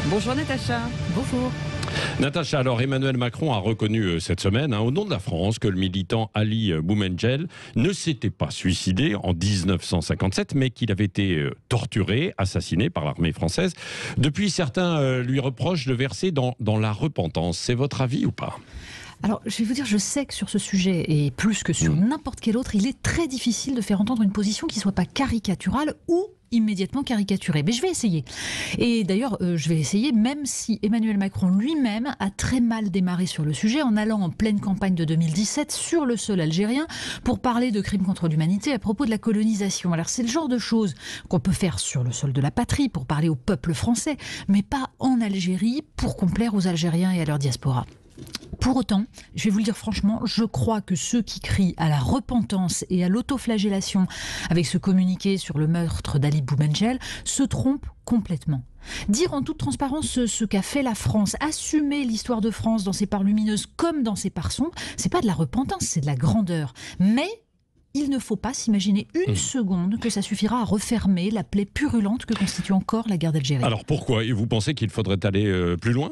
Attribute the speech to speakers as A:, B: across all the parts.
A: Bonjour Natacha. Bonjour.
B: Natacha, alors Emmanuel Macron a reconnu cette semaine, au nom de la France, que le militant Ali Boumendjel ne s'était pas suicidé en 1957, mais qu'il avait été torturé, assassiné par l'armée française. Depuis, certains lui reprochent de verser dans la repentance. C'est votre avis ou pas ?
C: Alors, je vais vous dire, je sais que sur ce sujet, et plus que sur n'importe quel autre, il est très difficile de faire entendre une position qui ne soit pas caricaturale ou immédiatement caricaturée. Mais je vais essayer. Et d'ailleurs, je vais essayer, même si Emmanuel Macron lui-même a très mal démarré sur le sujet, en allant en pleine campagne de 2017 sur le sol algérien pour parler de crimes contre l'humanité à propos de la colonisation. Alors, c'est le genre de choses qu'on peut faire sur le sol de la patrie pour parler au peuple français, mais pas en Algérie pour complaire aux Algériens et à leur diaspora. Pour autant, je vais vous le dire franchement, je crois que ceux qui crient à la repentance et à l'autoflagellation avec ce communiqué sur le meurtre d'Ali Boumendjel se trompent complètement. Dire en toute transparence ce qu'a fait la France, assumer l'histoire de France dans ses parts lumineuses comme dans ses parts sombres, c'est pas de la repentance, c'est de la grandeur. Mais il ne faut pas s'imaginer une seconde que ça suffira à refermer la plaie purulente que constitue encore la guerre d'Algérie.
B: Alors pourquoi ? Et vous pensez qu'il faudrait aller plus loin ?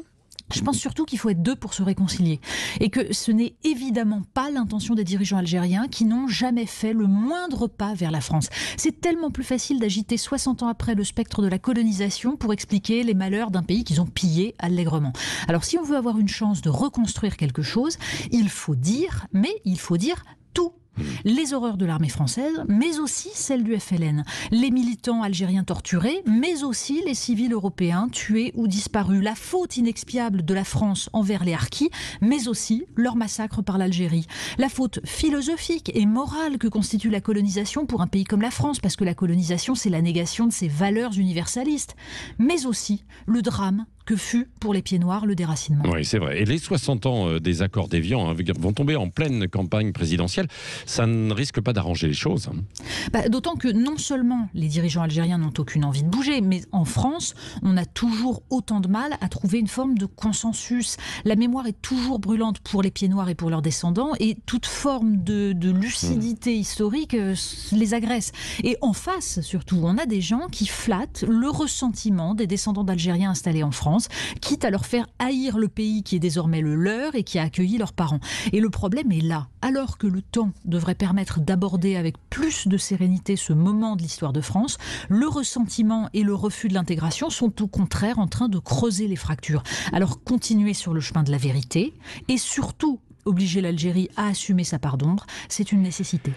C: Je pense surtout qu'il faut être deux pour se réconcilier et que ce n'est évidemment pas l'intention des dirigeants algériens qui n'ont jamais fait le moindre pas vers la France. C'est tellement plus facile d'agiter 60 ans après le spectre de la colonisation pour expliquer les malheurs d'un pays qu'ils ont pillé allègrement. Alors si on veut avoir une chance de reconstruire quelque chose, il faut dire, mais il faut dire tout. Les horreurs de l'armée française, mais aussi celles du FLN. Les militants algériens torturés, mais aussi les civils européens tués ou disparus. La faute inexpiable de la France envers les harkis, mais aussi leur massacre par l'Algérie. La faute philosophique et morale que constitue la colonisation pour un pays comme la France, parce que la colonisation, c'est la négation de ses valeurs universalistes. Mais aussi le drame que fut pour les pieds noirs le déracinement.
B: Oui, c'est vrai. Et les 60 ans des accords d'Évian vont tomber en pleine campagne présidentielle. Ça ne risque pas d'arranger les choses.
C: D'autant que non seulement les dirigeants algériens n'ont aucune envie de bouger, mais en France, on a toujours autant de mal à trouver une forme de consensus. La mémoire est toujours brûlante pour les pieds noirs et pour leurs descendants, et toute forme de lucidité historique les agresse. Et en face, surtout, on a des gens qui flattent le ressentiment des descendants d'Algériens installés en France, quitte à leur faire haïr le pays qui est désormais le leur et qui a accueilli leurs parents. Et le problème est là. Alors que le temps devrait permettre d'aborder avec plus de sérénité ce moment de l'histoire de France, le ressentiment et le refus de l'intégration sont au contraire en train de creuser les fractures. Alors continuer sur le chemin de la vérité et surtout obliger l'Algérie à assumer sa part d'ombre, c'est une nécessité.